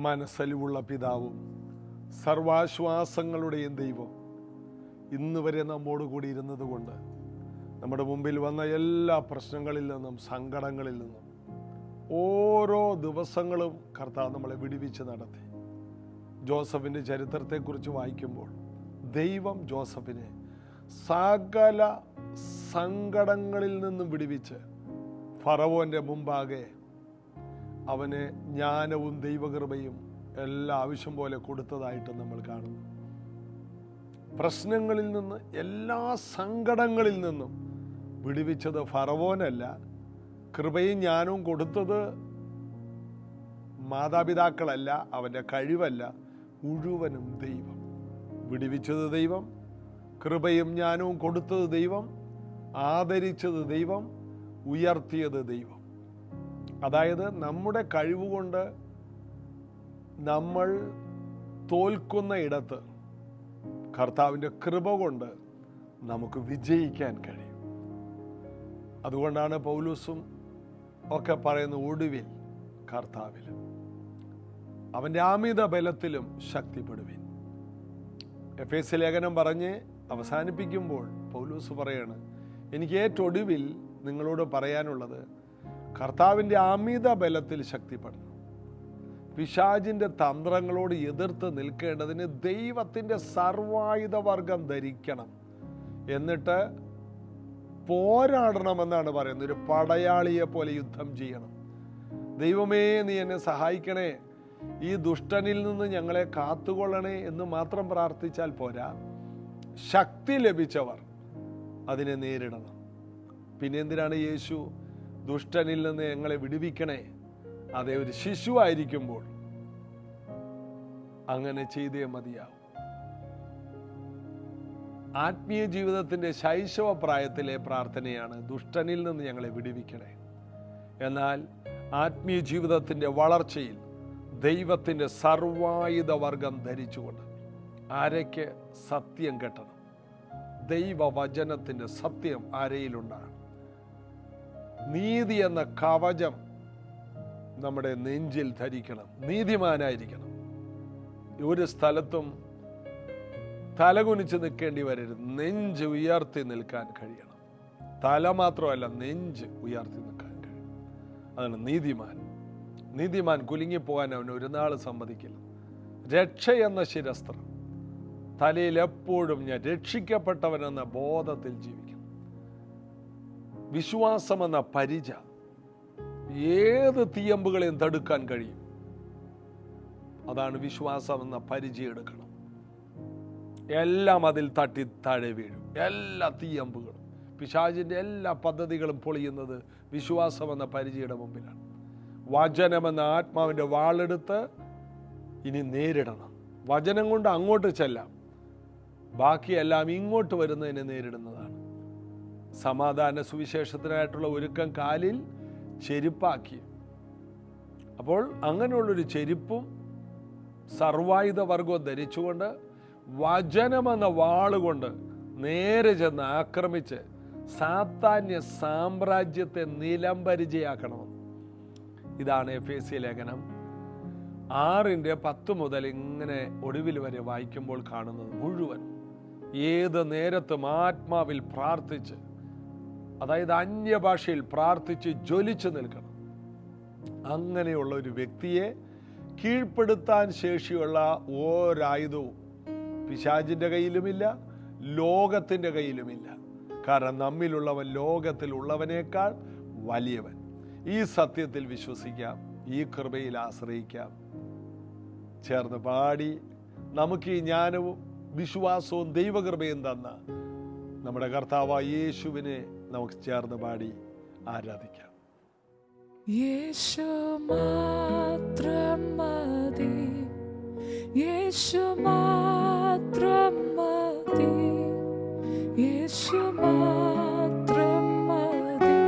മനസ്സലിവുള്ള പിതാവും സർവാശ്വാസങ്ങളുടെയും ദൈവം ഇന്ന് വരെ നമ്മോട് കൂടി ഇരുന്നത് കൊണ്ട് നമ്മുടെ മുമ്പിൽ വന്ന എല്ലാ പ്രശ്നങ്ങളിൽ നിന്നും സങ്കടങ്ങളിൽ നിന്നും ഓരോ ദിവസങ്ങളും കർത്താവ് നമ്മളെ വിടുവിച്ച് നടത്തി. ജോസഫിൻ്റെ ചരിത്രത്തെക്കുറിച്ച് വായിക്കുമ്പോൾ ദൈവം ജോസഫിനെ സകല സങ്കടങ്ങളിൽ നിന്നും വിടുവിച്ച് ഫറവോൻ്റെ മുമ്പാകെ അവന് ജ്ഞാനവും ദൈവകൃപയും എല്ലാ ആവശ്യം പോലെ കൊടുത്തതായിട്ട് നമ്മൾ കാണുന്നു. പ്രശ്നങ്ങളിൽ നിന്ന്, എല്ലാ സങ്കടങ്ങളിൽ നിന്നും വിടുവിച്ചത് ഫറവോനല്ല, കൃപയും ജ്ഞാനവും കൊടുത്തത് മാതാപിതാക്കളല്ല, അവൻ്റെ കഴിവല്ല, മുഴുവനും ദൈവം. വിടുവിച്ചത് ദൈവം, കൃപയും ജ്ഞാനവും കൊടുത്തത് ദൈവം, ആദരിച്ചത് ദൈവം, ഉയർത്തിയത് ദൈവം. അതായത് നമ്മുടെ കഴിവുകൊണ്ട് നമ്മൾ തോൽക്കുന്ന ഇടത്ത് കർത്താവിൻ്റെ കൃപ കൊണ്ട് നമുക്ക് വിജയിക്കാൻ കഴിയും. അതുകൊണ്ടാണ് പൗലോസും ഒക്കെ പറയുന്ന ഒടുവിൽ കർത്താവിലും അവൻ്റെ അമിത ബലത്തിലും ശക്തിപ്പെടുവിൻ. എഫേസ്യ ലേഖനം പറഞ്ഞ് അവസാനിപ്പിക്കുമ്പോൾ പൗലോസ് പറയാണ്, എനിക്ക് ഏറ്റവും ഒടുവിൽ നിങ്ങളോട് പറയാനുള്ളത് കർത്താവിൻ്റെ അമിത ബലത്തിൽ ശക്തിപ്പെടണം. പിശാചിൻ്റെ തന്ത്രങ്ങളോട് എതിർത്ത് നിൽക്കേണ്ടതിന് ദൈവത്തിൻ്റെ സർവായുധവർഗം ധരിക്കണം, എന്നിട്ട് പോരാടണമെന്നാണ് പറയുന്നത്. ഒരു പടയാളിയെ പോലെ യുദ്ധം ചെയ്യണം. ദൈവമേ, നീ എന്നെ സഹായിക്കണേ, ഈ ദുഷ്ടനിൽ നിന്ന് ഞങ്ങളെ കാത്തുകൊള്ളണേ എന്ന് മാത്രം പ്രാർത്ഥിച്ചാൽ പോരാ. ശക്തി ലഭിച്ചവർ അതിനെ നേരിടണം. പിന്നെ എന്തിനാണ് യേശു ദുഷ്ടനിൽ നിന്ന് ഞങ്ങളെ വിടുവിക്കണേ? അതേ, ഒരു ശിശുവായിരിക്കുമ്പോൾ അങ്ങനെ ചെയ്തേ മതിയാവും. ആത്മീയ ജീവിതത്തിൻ്റെ ശൈശവ പ്രായത്തിലെ പ്രാർത്ഥനയാണ് ദുഷ്ടനിൽ നിന്ന് ഞങ്ങളെ വിടുവിക്കണേ. എന്നാൽ ആത്മീയ ജീവിതത്തിൻ്റെ വളർച്ചയിൽ ദൈവത്തിൻ്റെ സർവായുധവർഗം ധരിച്ചുകൊണ്ട് ആരയ്ക്ക് സത്യം കെട്ടണം? ദൈവവചനത്തിൻ്റെ സത്യം ആരയിലുണ്ടാകണം. നീതി എന്ന കവചം നമ്മുടെ നെഞ്ചിൽ ധരിക്കണം. നീതിമാനായിരിക്കണം. ഒരു സ്ഥലത്തും തലകുനിച്ച് നിൽക്കേണ്ടി വരരുത്. നെഞ്ച് ഉയർത്തി നിൽക്കാൻ കഴിയണം. തല മാത്രമല്ല, നെഞ്ച് ഉയർത്തി നിൽക്കാൻ കഴിയും. അതാണ് നീതിമാൻ. നീതിമാൻ കുലുങ്ങിപ്പോകാൻ അവൻ ഒരു നാൾ സമ്മതിക്കില്ല. രക്ഷ എന്ന ശിരസ്ത്രം തലയിൽ എപ്പോഴും ഞാൻ രക്ഷിക്കപ്പെട്ടവനെന്ന ബോധത്തിൽ ജീവിക്കണം. വിശ്വാസമെന്ന പരിച ഏത് തീയമ്പുകളെയും തടുക്കാൻ കഴിയും. അതാണ് വിശ്വാസമെന്ന പരിച എടുക്കണം. എല്ലാം അതിൽ തട്ടി താഴെ വീഴും. എല്ലാ തീയമ്പുകളും, പിശാചിൻ്റെ എല്ലാ പദ്ധതികളും പൊളിയുന്നത് വിശ്വാസമെന്ന പരിചയുടെ മുമ്പിലാണ്. വചനമെന്ന ആത്മാവിൻ്റെ വാളെടുത്ത് ഇനി നേരിടണം. വചനം കൊണ്ട് അങ്ങോട്ട് ചെല്ലാം, ബാക്കിയെല്ലാം ഇങ്ങോട്ട് വരുന്നതിനെ നേരിടുന്നതാണ്. സമാധാന സുവിശേഷത്തിനായിട്ടുള്ള ഒരുക്കം കാലിൽ ചെരുപ്പാക്കി. അപ്പോൾ അങ്ങനെയുള്ളൊരു ചെരുപ്പും സർവായുധവർഗവും ധരിച്ചുകൊണ്ട് വചനമെന്ന വാളുകൊണ്ട് നേരെ ചെന്ന് ആക്രമിച്ച് സാത്താന്യ സാമ്രാജ്യത്തെ നിലംപരിചയാക്കണമെന്ന്. ഇതാണ് എഫേസ്യ ലേഖനം 6:10 മുതൽ ഇങ്ങനെ ഒടുവിൽ വരെ വായിക്കുമ്പോൾ കാണുന്നത്. മുഴുവൻ ഏത് നേരത്തും ആത്മാവിൽ പ്രാർത്ഥിച്ച്, അതായത് അന്യഭാഷയിൽ പ്രാർത്ഥിച്ച് ജ്വലിച്ചു നിൽക്കണം. അങ്ങനെയുള്ള ഒരു വ്യക്തിയെ കീഴ്പ്പെടുത്താൻ ശേഷിയുള്ള ഒരായുധവും പിശാചിൻ്റെ കയ്യിലുമില്ല, ലോകത്തിൻ്റെ കയ്യിലുമില്ല. കാരണം നമ്മിലുള്ളവൻ ലോകത്തിലുള്ളവനേക്കാൾ വലിയവൻ. ഈ സത്യത്തിൽ വിശ്വസിക്കാം, ഈ കൃപയിൽ ആശ്രയിക്കാം. ചേർന്ന് പാടി നമുക്ക് ഈ ജ്ഞാനവും വിശ്വാസവും ദൈവകൃപയും തന്ന നമ്മുടെ കർത്താവായ യേശുവിനെ നമുക്ക് ചേർന്ന് പാടി ആരാധിക്കാം. യേശു മാത്രം മതി, യേശു മാത്രം മതി, യേശു മാത്രം മതി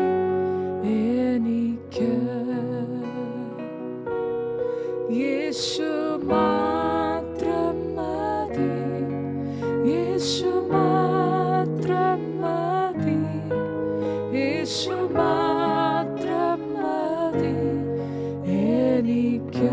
എനിക്ക്. യേശു മാത്രം മതി, യേശു മാത്രം മതി, യേശു മാത്രം മതി എനിക്ക്.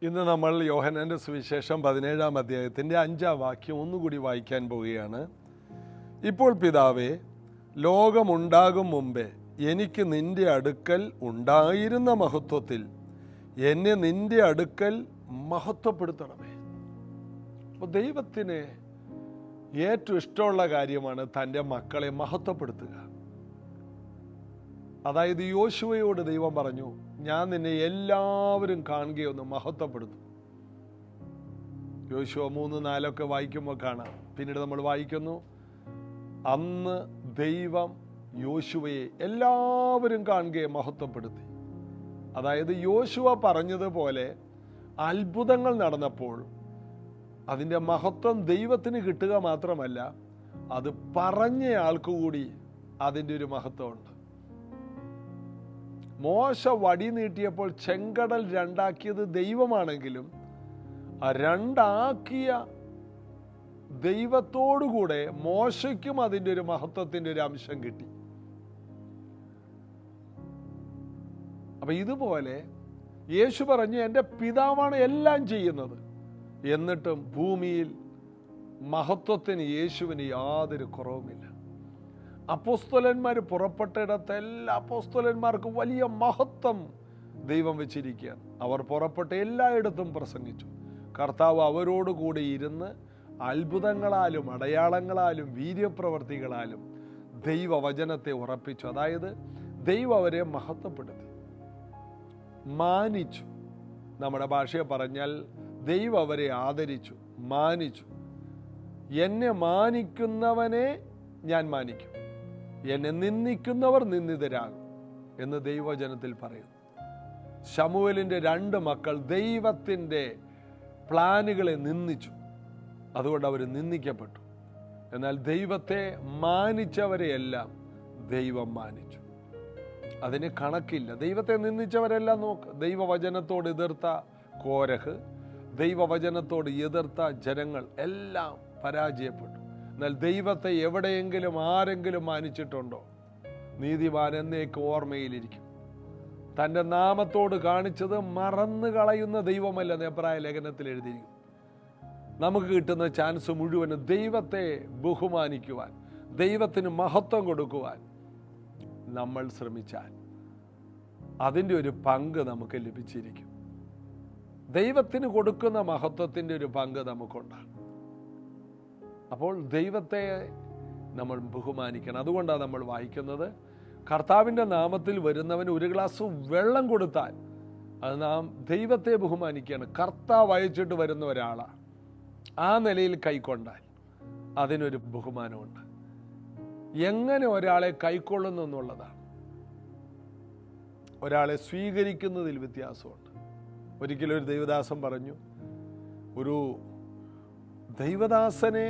ഇന്ന് നമ്മൾ യോഹന്നാന്റെ സുവിശേഷം 17-ാം അധ്യായത്തിൻ്റെ 5-ാം വാക്യം ഒന്നുകൂടി വായിക്കാൻ പോവുകയാണ്. ഇപ്പോൾ പിതാവേ, ലോകമുണ്ടാകും മുമ്പേ എനിക്ക് നിന്റെ അടുക്കൽ ഉണ്ടായിരുന്ന മഹത്വത്തിൽ എന്നെ നിന്റെ അടുക്കൽ മഹത്വപ്പെടുത്തണമേ. അപ്പോൾ ദൈവത്തിന് ഏറ്റവും ഇഷ്ടമുള്ള കാര്യമാണ് തൻ്റെ മക്കളെ മഹത്വപ്പെടുത്തുക. അതായത് യോശുവയോട് ദൈവം പറഞ്ഞു, ഞാൻ നിന്നെ എല്ലാവരും കാണുകയൊന്ന് മഹത്വപ്പെടുത്തും. യോശുവ 3-4 വായിക്കുമ്പോൾ കാണാം. പിന്നീട് നമ്മൾ വായിക്കുന്നു, അന്ന് ദൈവം യോശുവയെ എല്ലാവരും കാണുകയെ മഹത്വപ്പെടുത്തി. അതായത് യോശുവ പറഞ്ഞതുപോലെ അത്ഭുതങ്ങൾ നടന്നപ്പോൾ അതിൻ്റെ മഹത്വം ദൈവത്തിന് കിട്ടുക മാത്രമല്ല, അത് പറഞ്ഞ ആൾക്ക് കൂടി അതിൻ്റെ ഒരു മഹത്വമുണ്ട്. മോശ വടി നീട്ടിയപ്പോൾ ചെങ്കടൽ രണ്ടാക്കിയത് ദൈവമാണെങ്കിലും ആ രണ്ടാക്കിയ ദൈവത്തോടുകൂടെ മോശയ്ക്കും അതിൻ്റെ ഒരു മഹത്വത്തിൻ്റെ ഒരു അംശം കിട്ടി. അപ്പൊ ഇതുപോലെ യേശു പറഞ്ഞു, എൻ്റെ പിതാവാണ് എല്ലാം ചെയ്യുന്നത്. എന്നിട്ടും ഭൂമിയിൽ മഹത്വത്തിന് യേശുവിന് യാതൊരു കുറവുമില്ല. അപ്പോസ്തലന്മാർ പുറപ്പെട്ടിടത്ത് എല്ലാ അപ്പോസ്തലന്മാർക്കും വലിയ മഹത്വം ദൈവം വെച്ചിരിക്കുകയാണ്. അവർ പുറപ്പെട്ട് എല്ലായിടത്തും പ്രസംഗിച്ചു. കർത്താവ് അവരോടുകൂടി ഇരുന്ന് അത്ഭുതങ്ങളാലും അടയാളങ്ങളാലും വീര്യപ്രവർത്തികളാലും ദൈവവചനത്തെ ഉറപ്പിച്ചു. അതായത് ദൈവം അവരെ മഹത്വപ്പെടുത്തി, മാനിച്ചു. നമ്മുടെ ഭാഷയെ പറഞ്ഞാൽ ദൈവം അവരെ ആദരിച്ചു, മാനിച്ചു. എന്നെ മാനിക്കുന്നവനെ ഞാൻ മാനിക്കും, എന്നെ നിന്ദിക്കുന്നവർ നിന്ദിതരാകും എന്ന് ദൈവവചനത്തിൽ പറയുന്നു. ശമൂവേലിൻ്റെ 2 മക്കൾ ദൈവത്തിൻ്റെ പ്ലാനുകളെ നിന്ദിച്ചു, അതുകൊണ്ട് അവർ നിന്ദിക്കപ്പെട്ടു. എന്നാൽ ദൈവത്തെ മാനിച്ചവരെയെല്ലാം ദൈവം മാനിച്ചു. അതിന് കണക്കില്ല. ദൈവത്തെ നിന്ദിച്ചവരെല്ലാം നോക്ക്. ദൈവവചനത്തോട് എതിർത്ത കോരഹ്, ദൈവവചനത്തോട് എതിർത്ത ജനങ്ങൾ എല്ലാം പരാജയപ്പെട്ടു. എന്നാൽ ദൈവത്തെ എവിടെയെങ്കിലും ആരെങ്കിലും മാനിച്ചിട്ടുണ്ടോ? നീതിമാൻ എന്നേക്ക് ഓർമ്മയിലിരിക്കും. തൻ്റെ നാമത്തോട് കാണിച്ചത് മറന്നു കളയുന്ന ദൈവമല്ല എബ്രായ ലേഖനത്തിൽ എഴുതിയിരിക്കും. നമുക്ക് കിട്ടുന്ന ചാൻസ് മുഴുവനും ദൈവത്തെ ബഹുമാനിക്കുവാൻ, ദൈവത്തിന് മഹത്വം കൊടുക്കുവാൻ നമ്മൾ ശ്രമിച്ചാൽ അതിൻ്റെ ഒരു പങ്ക് നമുക്ക് ലഭിച്ചിരിക്കും. ദൈവത്തിന് കൊടുക്കുന്ന മഹത്വത്തിൻ്റെ ഒരു പങ്ക് നമുക്കുണ്ടാകും. അപ്പോൾ ദൈവത്തെ നമ്മൾ ബഹുമാനിക്കണം. അതുകൊണ്ടാണ് നമ്മൾ വായിക്കുന്നത്, കർത്താവിൻ്റെ നാമത്തിൽ വരുന്നവന് 1 ഗ്ലാസ് വെള്ളം കൊടുത്താൽ അത് നാം ദൈവത്തെ ബഹുമാനിക്കുകയാണ്. കർത്താവ് അയച്ചിട്ട് വരുന്ന ഒരാളാണ്. ആ നിലയിൽ കൈക്കൊണ്ടാൽ അതിനൊരു ബഹുമാനമുണ്ട്. എങ്ങനെ ഒരാളെ കൈക്കൊള്ളുന്നു എന്നുള്ളതാണ്. ഒരാളെ സ്വീകരിക്കുന്നതിൽ വ്യത്യാസമുണ്ട്. ഒരിക്കലും ഒരു ദൈവദാസൻ പറഞ്ഞു, ഒരു ദൈവദാസനെ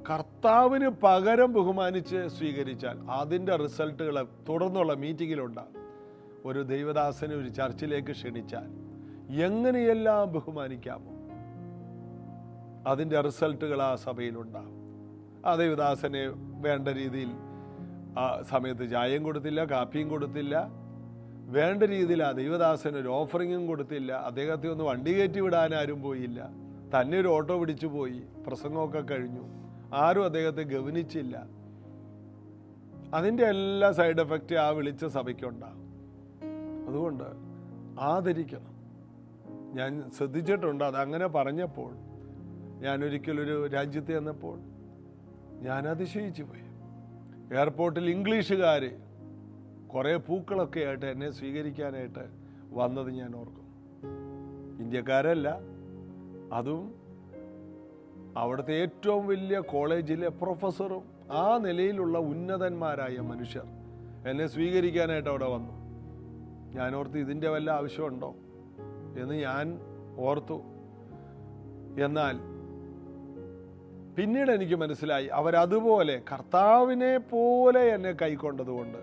കർത്താവിന് പകരം ബഹുമാനിച്ച് സ്വീകരിച്ചാൽ അതിൻ്റെ റിസൾട്ടുകൾ തുടർന്നുള്ള മീറ്റിങ്ങിലുണ്ടാകും. ഒരു ദൈവദാസനെ ഒരു ചർച്ചിലേക്ക് ക്ഷണിച്ചാൽ എങ്ങനെയെല്ലാം ബഹുമാനിക്കാമോ അതിൻ്റെ റിസൾട്ടുകൾ ആ സഭയിലുണ്ടാകും. ആ ദൈവദാസനെ വേണ്ട രീതിയിൽ ആ സമയത്ത് ചായയും കൊടുത്തില്ല, കാപ്പിയും കൊടുത്തില്ല, വേണ്ട രീതിയിൽ ആ ദൈവദാസന് ഒരു ഓഫറിങ്ങും കൊടുത്തില്ല, അദ്ദേഹത്തെ ഒന്ന് വണ്ടി കയറ്റി വിടാൻ ആരും പോയില്ല, തന്നെ ഒരു ഓട്ടോ പിടിച്ചു പോയി, പ്രസംഗമൊക്കെ കഴിഞ്ഞു, ആരും അദ്ദേഹത്തെ ഗവനിച്ചില്ല. അതിൻ്റെ എല്ലാ സൈഡ് എഫക്റ്റ് ആ വിളിച്ച സഭയ്ക്കുണ്ടാകും. അതുകൊണ്ട് ആദരിക്കണം. ഞാൻ ശ്രദ്ധിച്ചിട്ടുണ്ട്. അതങ്ങനെ പറഞ്ഞപ്പോൾ, ഞാനൊരിക്കലൊരു രാജ്യത്ത് ചെന്നപ്പോൾ ഞാൻ അതിശയിച്ചു പോയി. എയർപോർട്ടിൽ ഇംഗ്ലീഷുകാർ കുറേ പൂക്കളൊക്കെ ആയിട്ട് എന്നെ സ്വീകരിക്കാനായിട്ട് വന്നത് ഞാൻ ഓർക്കും. ഇന്ത്യക്കാരല്ല, അതും അവിടുത്തെ ഏറ്റവും വലിയ കോളേജിലെ പ്രൊഫസറും ആ നിലയിലുള്ള ഉന്നതന്മാരായ മനുഷ്യർ എന്നെ സ്വീകരിക്കാനായിട്ട് അവിടെ വന്നു. ഞാൻ ഓർത്തു, ഇതിൻ്റെ വല്ല ആവശ്യമുണ്ടോ എന്ന് ഞാൻ ഓർത്തു. എന്നാൽ പിന്നീട് എനിക്ക് മനസ്സിലായി, അവരതുപോലെ കർത്താവിനെ പോലെ എന്നെ കൈക്കൊണ്ടതുകൊണ്ട്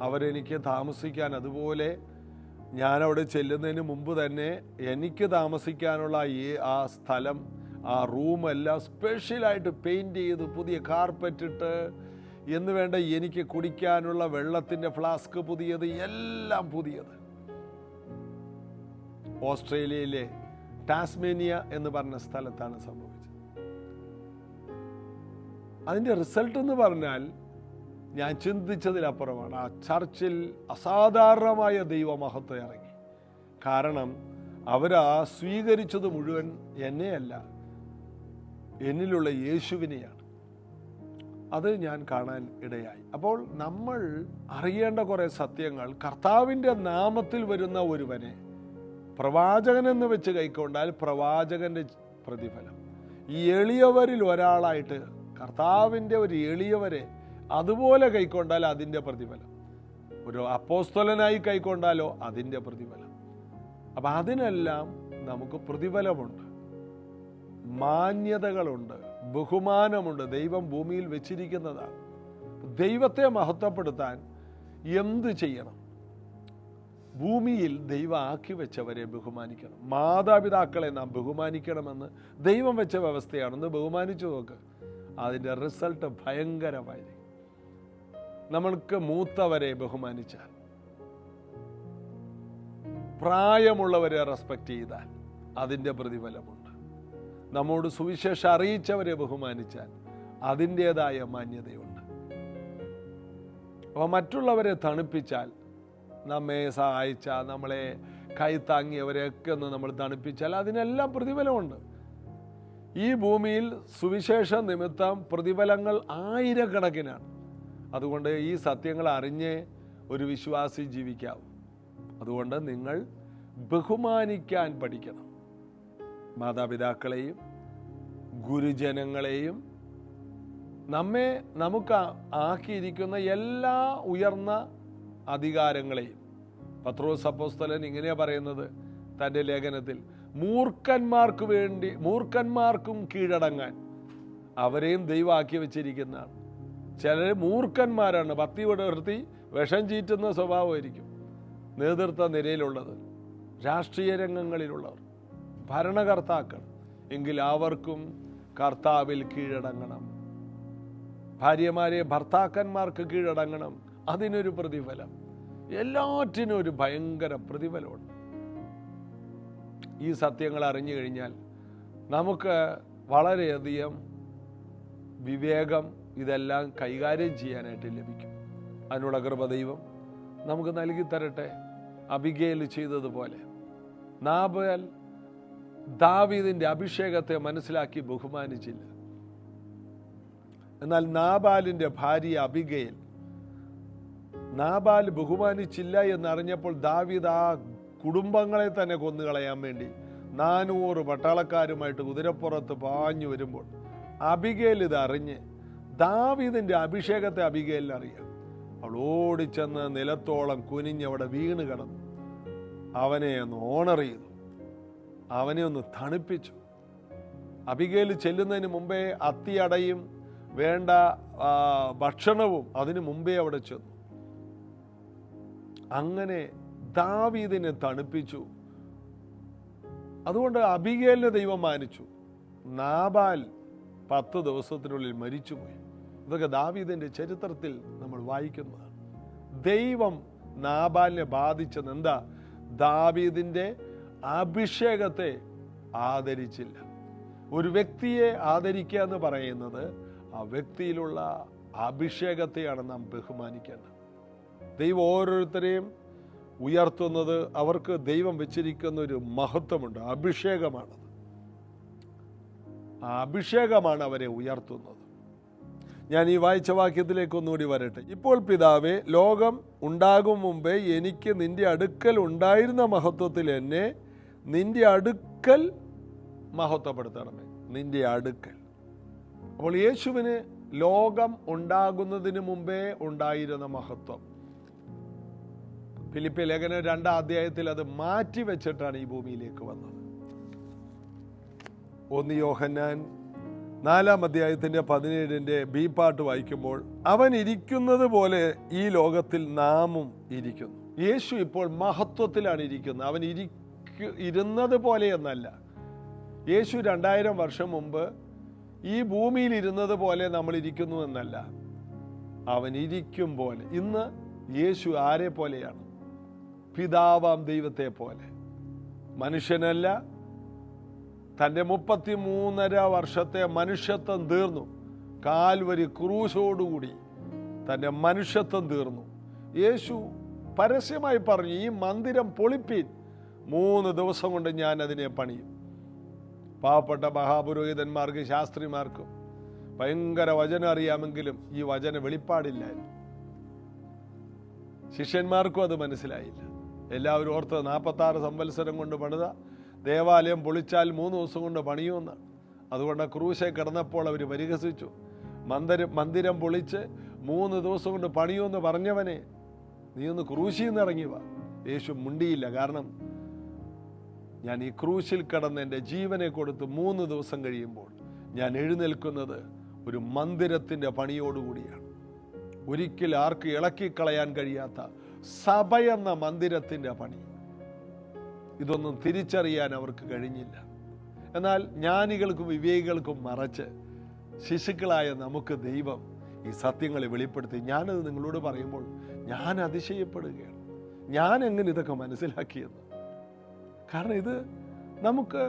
അവരെനിക്ക് താമസിക്കാൻ, അതുപോലെ ഞാനവിടെ ചെല്ലുന്നതിന് മുമ്പ് തന്നെ എനിക്ക് താമസിക്കാനുള്ള ആ സ്ഥലം, ആ റൂമെല്ലാം സ്പെഷ്യലായിട്ട് പെയിൻറ്റ് ചെയ്ത് പുതിയ കാർപ്പറ്റ് ഇട്ട് എന്ന് വേണ്ട, എനിക്ക് കുടിക്കാനുള്ള വെള്ളത്തിൻ്റെ ഫ്ലാസ്ക് പുതിയത്, എല്ലാം പുതിയത്. ഓസ്ട്രേലിയയിലെ ടാസ്മേനിയ എന്ന് പറഞ്ഞ സ്ഥലത്താണ് സംഭവിച്ചത്. അതിൻ്റെ റിസൾട്ട് എന്ന് പറഞ്ഞാൽ ഞാൻ ചിന്തിച്ചതിലപ്പുറമാണ്. ആ ചർച്ചിൽ അസാധാരണമായ ദൈവമഹത്വം ഇറങ്ങി. കാരണം അവരാ സ്വീകരിച്ചത് മുഴുവൻ എന്നെയല്ല, എന്നിലുള്ള യേശുവിനെയാണ്. അത് ഞാൻ കാണാൻ ഇടയായി. അപ്പോൾ നമ്മൾ അറിയേണ്ട കുറേ സത്യങ്ങൾ, കർത്താവിൻ്റെ നാമത്തിൽ വരുന്ന ഒരുവനെ പ്രവാചകനെന്ന് വെച്ച് കൈക്കൊണ്ടാൽ പ്രവാചകൻ്റെ പ്രതിഫലം, ഈ എളിയവരിൽ ഒരാളായിട്ട് കർത്താവിൻ്റെ ഒരു എളിയവരെ അതുപോലെ കൈക്കൊണ്ടാൽ അതിൻ്റെ പ്രതിഫലം, ഒരു അപ്പോസ്തലനായി കൈക്കൊണ്ടാലോ അതിൻ്റെ പ്രതിഫലം. അപ്പം അതിനെല്ലാം നമുക്ക് പ്രതിഫലമുണ്ട്, മാന്യതകളുണ്ട്, ബഹുമാനമുണ്ട്. ദൈവം ഭൂമിയിൽ വെച്ചിരിക്കുന്നതാണ്. ദൈവത്തെ മഹത്വപ്പെടുത്താൻ എന്ത് ചെയ്യണം? ഭൂമിയിൽ ദൈവം ആക്കി വെച്ചവരെ ബഹുമാനിക്കണം. മാതാപിതാക്കളെ നാം ബഹുമാനിക്കണമെന്ന് ദൈവം വെച്ച വ്യവസ്ഥയാണെന്ന് ബഹുമാനിച്ചു നോക്ക്. അതിൻ്റെ റിസൾട്ട് ഭയങ്കരമായിരിക്കും. നമ്മൾക്ക് മൂത്തവരെ ബഹുമാനിച്ചാൽ, പ്രായമുള്ളവരെ റെസ്പെക്റ്റ് ചെയ്താൽ അതിൻ്റെ പ്രതിഫലമുണ്ട്. നമ്മോട് സുവിശേഷം അറിയിച്ചവരെ ബഹുമാനിച്ചാൽ അതിൻ്റേതായ മാന്യതയുണ്ട്. അപ്പോൾ മറ്റുള്ളവരെ തണുപ്പിച്ചാൽ, നമ്മെ സഹായിച്ച, നമ്മളെ കൈത്താങ്ങിയവരെയൊക്കെ ഒന്ന് നമ്മൾ തണുപ്പിച്ചാൽ അതിനെല്ലാം പ്രതിഫലമുണ്ട്. ഈ ഭൂമിയിൽ സുവിശേഷ നിമിത്തം പ്രതിഫലങ്ങൾ ആയിരക്കണക്കിനാണ്. അതുകൊണ്ട് ഈ സത്യങ്ങൾ അറിഞ്ഞേ ഒരു വിശ്വാസി ജീവിക്കാവൂ. അതുകൊണ്ട് നിങ്ങൾ ബഹുമാനിക്കാൻ പഠിക്കണം. മാതാപിതാക്കളെയും ഗുരുജനങ്ങളെയും നമുക്ക് ആക്കിയിരിക്കുന്ന എല്ലാ ഉയർന്ന അധികാരങ്ങളെയും. പത്രോസ് അപ്പോസ്തലൻ ഇങ്ങനെയാണ് പറയുന്നത് തൻ്റെ ലേഖനത്തിൽ, മൂർഖന്മാർക്കും കീഴടങ്ങാൻ അവരെയും ദൈവം ആക്കി വെച്ചിരിക്കുന്നതാണ്. ചിലർ മൂർഖന്മാരാണ്, ഭക്തി വിടർത്തി വിഷം ചീറ്റുന്ന സ്വഭാവമായിരിക്കും നേതൃത്വ നിരയിലുള്ളത്, രാഷ്ട്രീയ രംഗങ്ങളിലുള്ളവർ, ഭരണകർത്താക്കൾ. എങ്കിൽ അവർക്കും കർത്താവിൽ കീഴടങ്ങണം. ഭാര്യമാരെ ഭർത്താക്കന്മാർക്ക് കീഴടങ്ങണം. അതിനൊരു പ്രതിഫലം, എല്ലാറ്റിനും ഒരു ഭയങ്കര പ്രതിഫലമുണ്ട്. ഈ സത്യങ്ങൾ അറിഞ്ഞു കഴിഞ്ഞാൽ നമുക്ക് വളരെയധികം വിവേകം ഇതെല്ലാം കൈകാര്യം ചെയ്യാനായിട്ട് ലഭിക്കും. അതിനുള്ള കൃപ ദൈവം നമുക്ക് നൽകി തരട്ടെ. അബിഗയിൽ ചെയ്തതുപോലെ നാബാൽ ദാവീദിൻ്റെ അഭിഷേകത്തെ മനസ്സിലാക്കി ബഹുമാനിച്ചില്ല. എന്നാൽ നാബാലിൻ്റെ ഭാര്യ അബിഗയിൽ നാബാൽ ബഹുമാനിച്ചില്ല എന്നറിഞ്ഞപ്പോൾ ദാവീദ് ആ കുടുംബങ്ങളെ തന്നെ കൊന്നുകളയാൻ വേണ്ടി 400 പട്ടാളക്കാരുമായിട്ട് കുതിരപ്പുറത്ത് പാഞ്ഞു വരുമ്പോൾ അബിഗയിൽ ഇത് അറിഞ്ഞ്, ദാവീദിൻ്റെ അഭിഷേകത്തെ അബിഗയിലിന് അറിയാം. അവൾ ഓടിച്ചെന്ന് നിലത്തോളം കുനിഞ്ഞവിടെ വീണ് കിടന്നു. അവനെ ഒന്ന് ഓണർ ചെയ്തു, അവനെ ഒന്ന് തണുപ്പിച്ചു. അബിഗയിൽ ചെല്ലുന്നതിന് മുമ്പേ അത്തിയടയും വേണ്ട ഭക്ഷണവും അതിനു മുമ്പേ അവിടെ ചെന്നു. അങ്ങനെ ദാവീദിനെ തണുപ്പിച്ചു. അതുകൊണ്ട് അബിഗേലിനെ ദൈവം മാനിച്ചു. നാബാൽ 10 ദിവസത്തിനുള്ളിൽ മരിച്ചുപോയി. ഇതൊക്കെ ദാവീദിന്റെ ചരിത്രത്തിൽ നമ്മൾ വായിക്കുന്നതാണ്. ദൈവം നാബാലിനെ ബാധിച്ചത് എന്താ? ദാവീദിന്റെ അഭിഷേകത്തെ ആദരിച്ചില്ല. ഒരു വ്യക്തിയെ ആദരിക്കുക എന്ന് പറയുന്നത് ആ വ്യക്തിയിലുള്ള അഭിഷേകത്തെയാണ് നാം ബഹുമാനിക്കേണ്ടത്. ദൈവം ഓരോരുത്തരെയും ഉയർത്തുന്നത് അവർക്ക് ദൈവം വെച്ചിരിക്കുന്ന ഒരു മഹത്വമുണ്ട്, അഭിഷേകമാണത്. ആ അഭിഷേകമാണ് അവരെ ഉയർത്തുന്നത്. ഞാൻ ഈ വായിച്ച വാക്യത്തിലേക്ക് ഒന്നുകൂടി വരട്ടെ. ഇപ്പോൾ പിതാവേ, ലോകം ഉണ്ടാകും മുമ്പേ എനിക്ക് നിന്റെ അടുക്കൽ ഉണ്ടായിരുന്ന മഹത്വത്തിൽ എന്നെ നിന്റെ അടുക്കൽ മഹത്വപ്പെടുത്തണമേ. നിന്റെ അടുക്കൽ. അപ്പോൾ യേശുവിന് ലോകം ഉണ്ടാകുന്നതിന് മുമ്പേ ഉണ്ടായിരുന്ന മഹത്വം. ഫിലിപ്പി ലേഖനം 2-ാം അധ്യായത്തിൽ അത് മാറ്റി വെച്ചിട്ടാണ് ഈ ഭൂമിയിലേക്ക് വന്നത്. 1 യോഹന്നാൻ 4-ാം അധ്യായത്തിൻ്റെ 17-ന്റെ ബി പാർട്ട് വായിക്കുമ്പോൾ, അവൻ ഇരിക്കുന്നത് പോലെ ഈ ലോകത്തിൽ നാമും ഇരിക്കുന്നു. യേശു ഇപ്പോൾ മഹത്വത്തിലാണ് ഇരിക്കുന്നത്. അവൻ ഇരുന്നത് പോലെയെന്നല്ല. യേശു 2000 വർഷം മുമ്പ് ഈ ഭൂമിയിൽ ഇരുന്നത് പോലെ നമ്മൾ ഇരിക്കുന്നു എന്നല്ല. അവൻ ഇരിക്കും പോലെ. ഇന്ന് യേശു ആരെ പോലെയാണ്? പിതാവാം ദൈവത്തെ പോലെ. മനുഷ്യനല്ല, തൻ്റെ 33.5 വർഷത്തെ മനുഷ്യത്വം തീർന്നു. കാൽവരി ക്രൂശോടുകൂടി തൻ്റെ മനുഷ്യത്വം തീർന്നു. യേശു പരസ്യമായി പറഞ്ഞു, ഈ മന്ദിരം പൊളിപ്പീൻ, 3 ദിവസം കൊണ്ട് ഞാൻ അതിനെ പണിയും. പാവപ്പെട്ട മഹാപുരോഹിതന്മാർക്കും ശാസ്ത്രിമാർക്കും ഭയങ്കര വചനം അറിയാമെങ്കിലും ഈ വചന വെളിപ്പാടില്ലായിരുന്നു. ശിഷ്യന്മാർക്കും അത് മനസ്സിലായില്ല. എല്ലാവരും ഓർത്ത് 46 സംവത്സരം കൊണ്ട് പണിത ദേവാലയം പൊളിച്ചാൽ 3 ദിവസം കൊണ്ട് പണിയുമെന്നാണ്. അതുകൊണ്ട് ക്രൂശെ കിടന്നപ്പോൾ അവർ പരിഹസിച്ചു. മന്ദിരം പൊളിച്ച് 3 ദിവസം കൊണ്ട് പണിയുമെന്ന് പറഞ്ഞവനെ, നീ ഒന്ന് ക്രൂശിൽ നിന്ന് ഇറങ്ങി വാ. യേശു മുണ്ടിയില്ല. കാരണം ഞാൻ ഈ ക്രൂശിൽ കിടന്ന് എൻ്റെ ജീവനെ കൊടുത്ത് 3 ദിവസം കഴിയുമ്പോൾ ഞാൻ എഴുന്നേൽക്കുന്നത് ഒരു മന്ദിരത്തിൻ്റെ പണിയോടുകൂടിയാണ്. ഒരിക്കലും ആർക്ക് ഇളക്കിക്കളയാൻ കഴിയാത്ത സഭയെന്ന മന്ദിരത്തിൻ്റെ പണി. ഇതൊന്നും തിരിച്ചറിയാൻ അവർക്ക് കഴിഞ്ഞില്ല. എന്നാൽ ജ്ഞാനികൾക്കും വിവേകികൾക്കും മറച്ച് ശിശുക്കളായ നമുക്ക് ദൈവം ഈ സത്യങ്ങളെ വെളിപ്പെടുത്തി. ഞാനത് നിങ്ങളോട് പറയുമ്പോൾ ഞാൻ അതിശയപ്പെടുകയാണ്, ഞാൻ എങ്ങനെ ഇതൊക്കെ മനസ്സിലാക്കിയെന്ന്. കാരണം ഇത് നമുക്ക്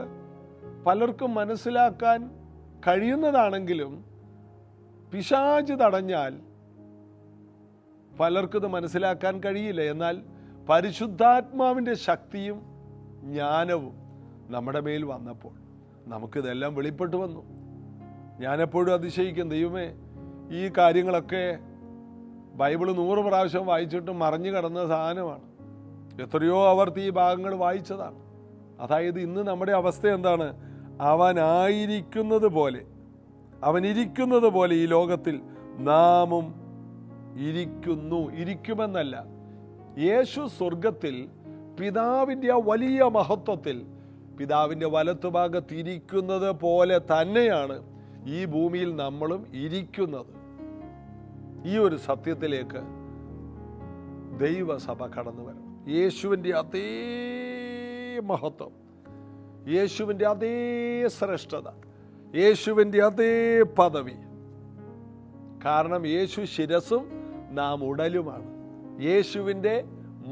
പലർക്കും മനസ്സിലാക്കാൻ കഴിയുന്നതാണെങ്കിലും പിശാച് തടഞ്ഞാൽ പലർക്കും ഇത് മനസ്സിലാക്കാൻ കഴിയില്ല. എന്നാൽ പരിശുദ്ധാത്മാവിൻ്റെ ശക്തിയും ജ്ഞാനവും നമ്മുടെ മേൽ വന്നപ്പോൾ നമുക്കിതെല്ലാം വെളിപ്പെട്ടു വന്നു. ഞാനെപ്പോഴും അതിശയിക്കും, ദൈവമേ, ഈ കാര്യങ്ങളൊക്കെ ബൈബിള് 100 പ്രാവശ്യം വായിച്ചിട്ട് മറിഞ്ഞു കിടന്ന സാധനമാണ്. എത്രയോ ആവർത്തി ഈ ഭാഗങ്ങൾ വായിച്ചതാണ്. അതായത് ഇന്ന് നമ്മുടെ അവസ്ഥ എന്താണ്? അവനിരിക്കുന്നത് പോലെ ഈ ലോകത്തിൽ നാമും ഇരിക്കുമെന്നല്ല. യേശു സ്വർഗത്തിൽ പിതാവിൻ്റെ ആ വലിയ മഹത്വത്തിൽ പിതാവിൻ്റെ വലത്തുഭാഗത്ത് ഇരിക്കുന്നത് പോലെ തന്നെയാണ് ഈ ഭൂമിയിൽ നമ്മളും ഇരിക്കുന്നത്. ഈ ഒരു സത്യത്തിലേക്ക് ദൈവസഭ കടന്നു വരണം. യേശുവിൻ്റെ അതേ മഹത്വം, യേശുവിൻ്റെ അതേ ശ്രേഷ്ഠത, യേശുവിൻ്റെ അതേ പദവി. കാരണം യേശു ശിരസും നാം ഉടലുമാണ്. യേശുവിൻ്റെ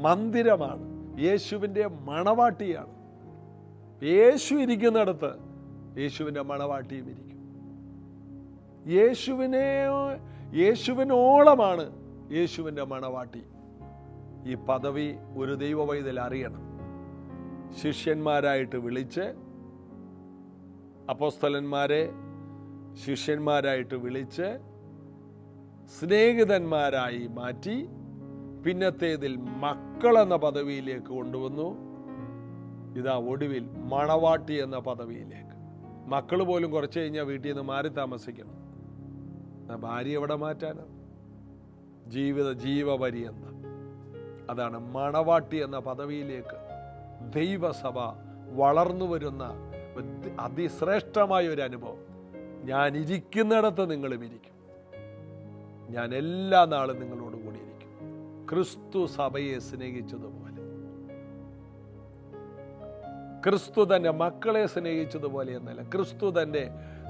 മന്ദിരമാണ്, യേശുവിൻ്റെ മണവാട്ടിയാണ്. യേശു ഇരിക്കുന്നിടത്ത് യേശുവിൻ്റെ മണവാട്ടിയും ഇരിക്കും. യേശുവിനോളമാണ് യേശുവിൻ്റെ മണവാട്ടി. ഈ പദവി ഒരു ദൈവവൈതൽ അറിയണം. ശിഷ്യന്മാരായിട്ട് വിളിച്ച്, അപ്പോസ്തലന്മാരെ ശിഷ്യന്മാരായിട്ട് വിളിച്ച് സ്നേഹിതന്മാരായി മാറ്റി, പിന്നത്തേതിൽ മക്കളെന്ന പദവിയിലേക്ക് കൊണ്ടുവന്നു. ഇതാ ഒടുവിൽ മണവാട്ടി എന്ന പദവിയിലേക്ക്. മക്കൾ പോലും കുറച്ച് കഴിഞ്ഞാൽ വീട്ടിൽ നിന്ന് മാറി താമസിക്കണം. ഭാര്യ എവിടെ മാറ്റാനാണ്? ജീവപര്യന്തം. അതാണ് മണവാട്ടി എന്ന പദവിയിലേക്ക് ദൈവസഭ വളർന്നു വരുന്ന അതിശ്രേഷ്ഠമായ ഒരു അനുഭവം. ഞാൻ ഇരിക്കുന്നിടത്ത് നിങ്ങളും ഇരിക്കും. ഞാൻ എല്ലാ നാളും നിങ്ങളോട് കൂടി ഇരിക്കും. ക്രിസ്തു സഭയെ സ്നേഹിച്ചതുപോലെ, ക്രിസ്തു തൻ്റെ മക്കളെ സ്നേഹിച്ചതുപോലെ എന്നല്ല, ക്രിസ്തു തൻ്റെ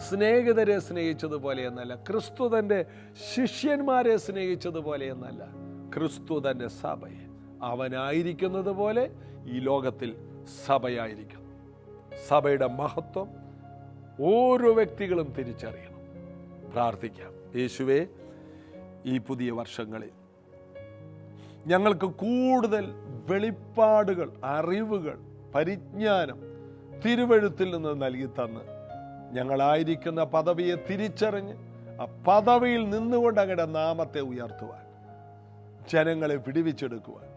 സ്നേഹിതരെ സ്നേഹിച്ചതുപോലെ എന്നല്ല, ക്രിസ്തു തൻ്റെ ശിഷ്യന്മാരെ സ്നേഹിച്ചതുപോലെ എന്നല്ല, ക്രിസ്തു തൻ്റെ സഭയെ അവനായിരിക്കുന്നത് പോലെ ഈ ലോകത്തിൽ സഭയായിരിക്കുന്നു. സഭയുടെ മഹത്വം ഓരോ വ്യക്തികളും തിരിച്ചറിയണം. പ്രാർത്ഥിക്കാം. യേശുവേ, ഈ പുതിയ വർഷങ്ങളിൽ ഞങ്ങൾക്ക് കൂടുതൽ വെളിപ്പാടുകൾ, അറിവുകൾ, പരിജ്ഞാനം തിരുവെഴുത്തിൽ നിന്ന് നൽകി തന്ന് ഞങ്ങളായിരിക്കുന്ന പദവിയെ തിരിച്ചറിഞ്ഞ് ആ പദവിയിൽ നിന്നുകൊണ്ട് അങ്ങയുടെ നാമത്തെ ഉയർത്തുവാൻ, ജനങ്ങളെ വിടുവിച്ചെടുക്കുവാൻ,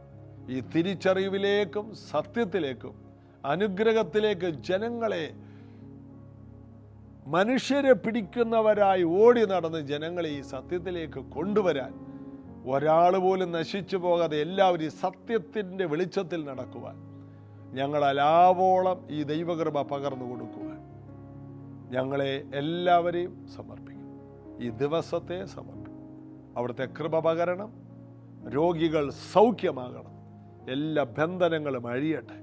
ഈ തിരിച്ചറിവിലേക്കും സത്യത്തിലേക്കും അനുഗ്രഹത്തിലേക്ക് ജനങ്ങളെ, മനുഷ്യരെ പിടിക്കുന്നവരായി ഓടി നടന്ന് ജനങ്ങളെ ഈ സത്യത്തിലേക്ക് കൊണ്ടുവരാൻ, ഒരാൾ പോലും നശിച്ചു പോകാതെ എല്ലാവരും ഈ സത്യത്തിൻ്റെ വെളിച്ചത്തിൽ നടക്കുവാൻ ഞങ്ങളാവോളം ഈ ദൈവകൃപ പകർന്നു കൊടുക്കുവാൻ ഞങ്ങളെ എല്ലാവരെയും സമർപ്പിക്കും. ഈ ദിവസത്തെ സമർപ്പിക്കും. അവിടുത്തെ കൃപ പകരണം. രോഗികൾ സൗഖ്യമാകണം. എല്ലാ ബന്ധനങ്ങളും അഴിയട്ടെ.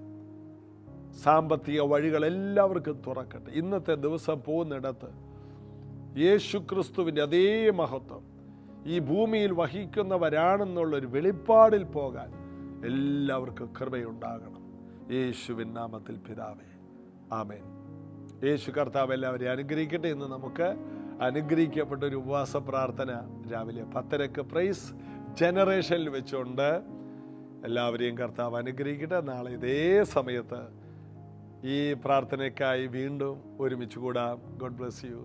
സാമ്പത്തിക വഴികൾ എല്ലാവർക്കും തുറക്കട്ടെ. ഇന്നത്തെ ദിവസം പോകുന്നിടത്ത് യേശു ക്രിസ്തുവിൻ്റെ അതേ മഹത്വം ഈ ഭൂമിയിൽ വഹിക്കുന്നവരാണെന്നുള്ളൊരു വെളിപ്പാടിൽ പോകാൻ എല്ലാവർക്കും കൃപയുണ്ടാകണം. യേശുവിൻ നാമത്തിൽ പിതാവേ, ആമേൻ. യേശു കർത്താവ് എല്ലാവരെയും അനുഗ്രഹിക്കട്ടെ. ഇന്ന് നമുക്ക് അനുഗ്രഹിക്കപ്പെട്ട ഒരു ഉപവാസ പ്രാർത്ഥന രാവിലെ 10:30 പ്രൈസ് ജനറേഷനിൽ വെച്ചുകൊണ്ട് എല്ലാവരെയും കർത്താവ് അനുഗ്രഹിക്കട്ടെ. നാളെ ഇതേ സമയത്ത് ഈ പ്രാർത്ഥനയ്ക്കായി വീണ്ടും ഒരുമിച്ച് കൂടാം. God bless you.